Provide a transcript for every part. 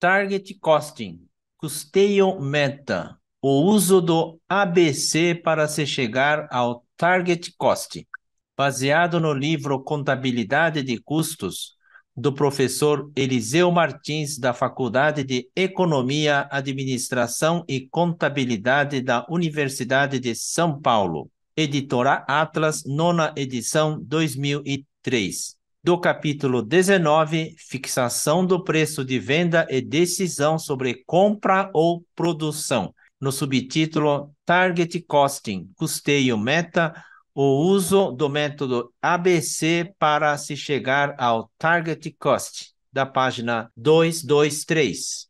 Target Costing, custeio meta, o uso do ABC para se chegar ao Target Cost, baseado no livro Contabilidade de Custos, do professor Eliseu Martins, da Faculdade de Economia, Administração e Contabilidade da Universidade de São Paulo. Editora Atlas, 9ª edição, 2003. Do capítulo 19, fixação do preço de venda e decisão sobre compra ou produção. No subtítulo Target Costing, custeio meta, o uso do método ABC para se chegar ao Target Cost, da página 223.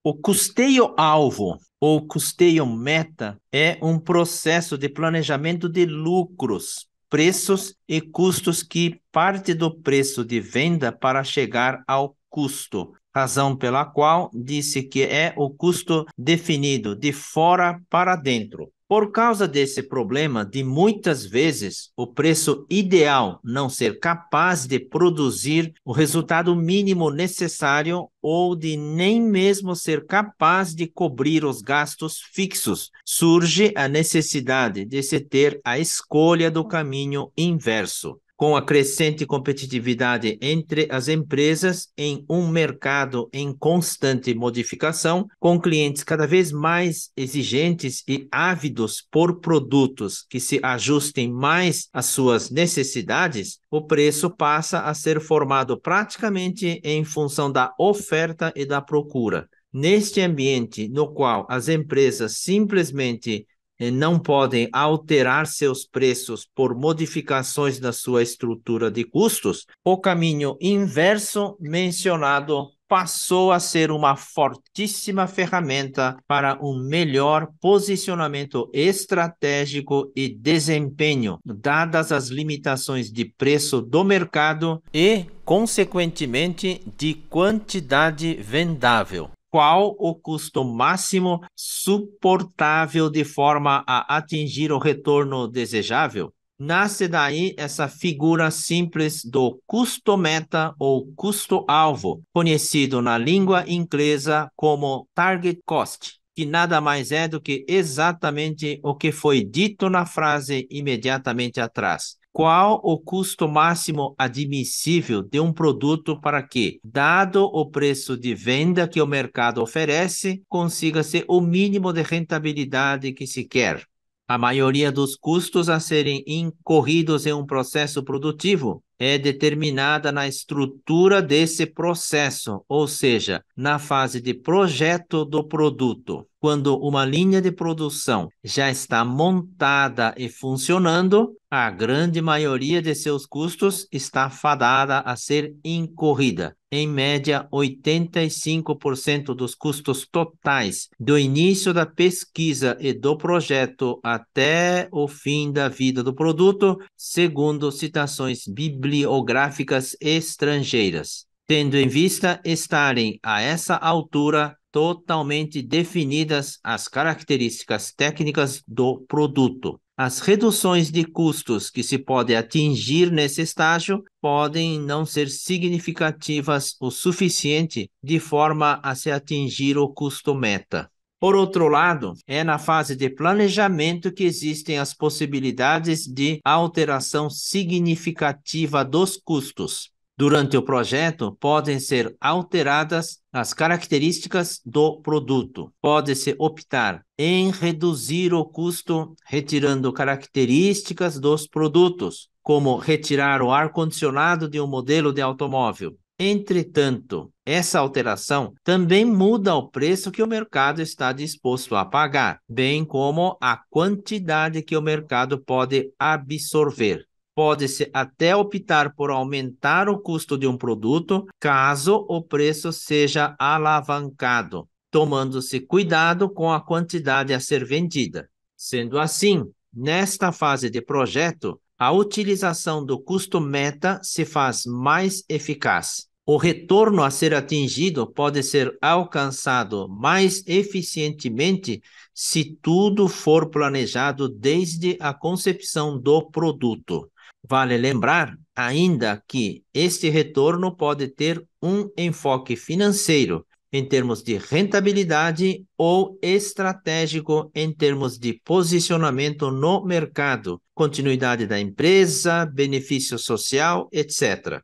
O custeio-alvo ou custeio-meta é um processo de planejamento de lucros, preços e custos que parte do preço de venda para chegar ao custo, razão pela qual disse que é o custo definido de fora para dentro. Por causa desse problema de muitas vezes o preço ideal não ser capaz de produzir o resultado mínimo necessário ou de nem mesmo ser capaz de cobrir os gastos fixos, surge a necessidade de se ter a escolha do caminho inverso. Com a crescente competitividade entre as empresas em um mercado em constante modificação, com clientes cada vez mais exigentes e ávidos por produtos que se ajustem mais às suas necessidades, o preço passa a ser formado praticamente em função da oferta e da procura. Neste ambiente no qual as empresas simplesmente não podem alterar seus preços por modificações na sua estrutura de custos, o caminho inverso mencionado passou a ser uma fortíssima ferramenta para um melhor posicionamento estratégico e desempenho, dadas as limitações de preço do mercado e, consequentemente, de quantidade vendável. Qual o custo máximo suportável de forma a atingir o retorno desejável? Nasce daí essa figura simples do custo-meta ou custo-alvo, conhecido na língua inglesa como target cost, que nada mais é do que exatamente o que foi dito na frase imediatamente atrás. Qual o custo máximo admissível de um produto para que, dado o preço de venda que o mercado oferece, consiga-se o mínimo de rentabilidade que se quer? A maioria dos custos a serem incorridos em um processo produtivo é determinada na estrutura desse processo, ou seja, na fase de projeto do produto. Quando uma linha de produção já está montada e funcionando, a grande maioria de seus custos está fadada a ser incorrida. Em média, 85% dos custos totais do início da pesquisa e do projeto até o fim da vida do produto, segundo citações bibliográficas estrangeiras, tendo em vista estarem a essa altura totalmente definidas as características técnicas do produto. As reduções de custos que se pode atingir nesse estágio podem não ser significativas o suficiente de forma a se atingir o custo meta. Por outro lado, é na fase de planejamento que existem as possibilidades de alteração significativa dos custos. Durante o projeto, podem ser alteradas as características do produto. Pode-se optar em reduzir o custo retirando características dos produtos, como retirar o ar-condicionado de um modelo de automóvel. Entretanto, essa alteração também muda o preço que o mercado está disposto a pagar, bem como a quantidade que o mercado pode absorver. Pode-se até optar por aumentar o custo de um produto, caso o preço seja alavancado, tomando-se cuidado com a quantidade a ser vendida. Sendo assim, nesta fase de projeto, a utilização do custo meta se faz mais eficaz. O retorno a ser atingido pode ser alcançado mais eficientemente se tudo for planejado desde a concepção do produto. Vale lembrar ainda que este retorno pode ter um enfoque financeiro, em termos de rentabilidade ou estratégico em termos de posicionamento no mercado, continuidade da empresa, benefício social, etc.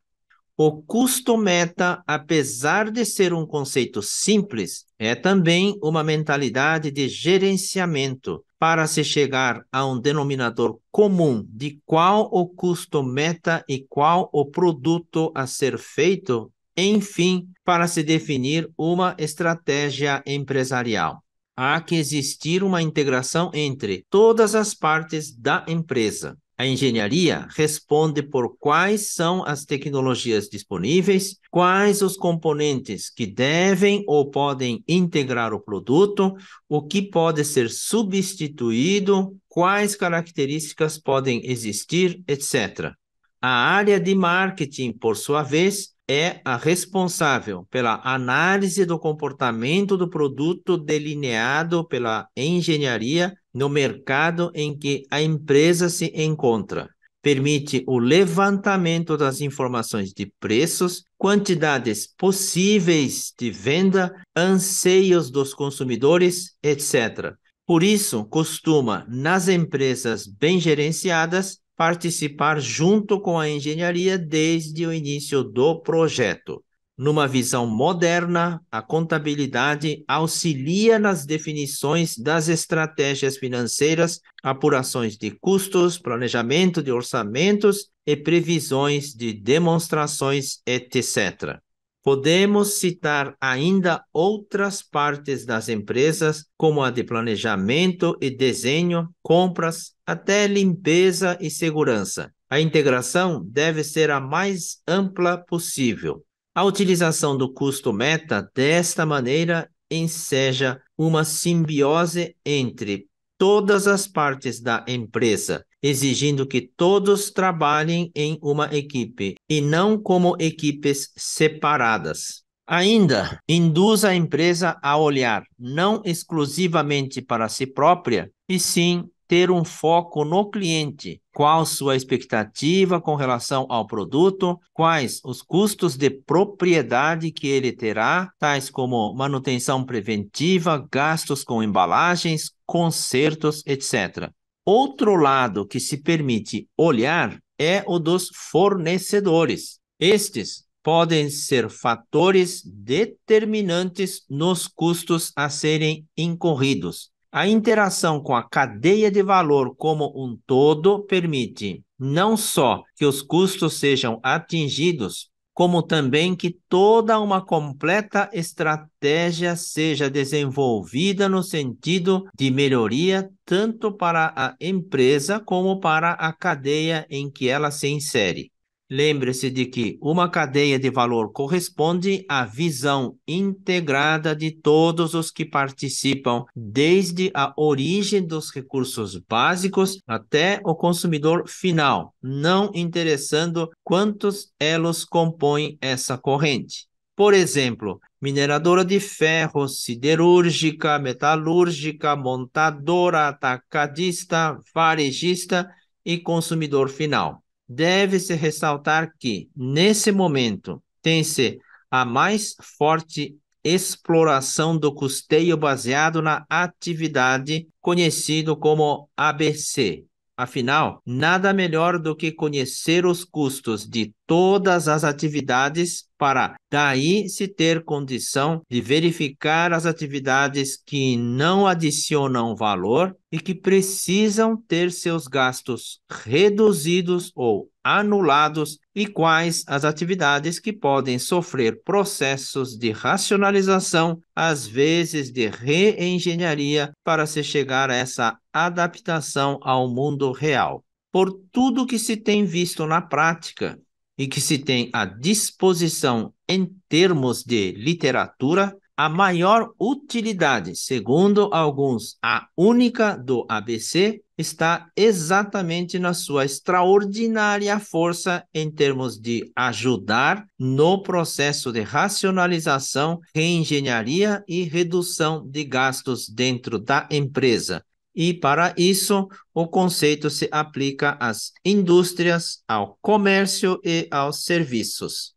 O custo meta, apesar de ser um conceito simples, é também uma mentalidade de gerenciamento para se chegar a um denominador comum de qual o custo meta e qual o produto a ser feito, enfim, para se definir uma estratégia empresarial. Há que existir uma integração entre todas as partes da empresa. A engenharia responde por quais são as tecnologias disponíveis, quais os componentes que devem ou podem integrar o produto, o que pode ser substituído, quais características podem existir, etc. A área de marketing, por sua vez, é a responsável pela análise do comportamento do produto delineado pela engenharia no mercado em que a empresa se encontra. Permite o levantamento das informações de preços, quantidades possíveis de venda, anseios dos consumidores, etc. Por isso, costuma, nas empresas bem gerenciadas, participar junto com a engenharia desde o início do projeto. Numa visão moderna, a contabilidade auxilia nas definições das estratégias financeiras, apurações de custos, planejamento de orçamentos e previsões de demonstrações, etc. Podemos citar ainda outras partes das empresas, como a de planejamento e desenho, compras, até limpeza e segurança. A integração deve ser a mais ampla possível. A utilização do custo meta desta maneira enseja uma simbiose entre todas as partes da empresa, exigindo que todos trabalhem em uma equipe e não como equipes separadas. Ainda, induz a empresa a olhar não exclusivamente para si própria, e sim ter um foco no cliente. Qual sua expectativa com relação ao produto, quais os custos de propriedade que ele terá, tais como manutenção preventiva, gastos com embalagens, consertos, etc. Outro lado que se permite olhar é o dos fornecedores. Estes podem ser fatores determinantes nos custos a serem incorridos. A interação com a cadeia de valor como um todo permite não só que os custos sejam atingidos, como também que toda uma completa estratégia seja desenvolvida no sentido de melhoria tanto para a empresa como para a cadeia em que ela se insere. Lembre-se de que uma cadeia de valor corresponde à visão integrada de todos os que participam, desde a origem dos recursos básicos até o consumidor final, não interessando quantos elos compõem essa corrente. Por exemplo, mineradora de ferro, siderúrgica, metalúrgica, montadora, atacadista, varejista e consumidor final. Deve-se ressaltar que, nesse momento, tem-se a mais forte exploração do custeio baseado na atividade, conhecido como ABC. Afinal, nada melhor do que conhecer os custos de todas as atividades para daí se ter condição de verificar as atividades que não adicionam valor e que precisam ter seus gastos reduzidos ou anulados e quais as atividades que podem sofrer processos de racionalização, às vezes de reengenharia, para se chegar a essa adaptação ao mundo real. Por tudo que se tem visto na prática e que se tem à disposição em termos de literatura, a maior utilidade, segundo alguns, a única do ABC, está exatamente na sua extraordinária força em termos de ajudar no processo de racionalização, reengenharia e redução de gastos dentro da empresa. E, para isso, o conceito se aplica às indústrias, ao comércio e aos serviços.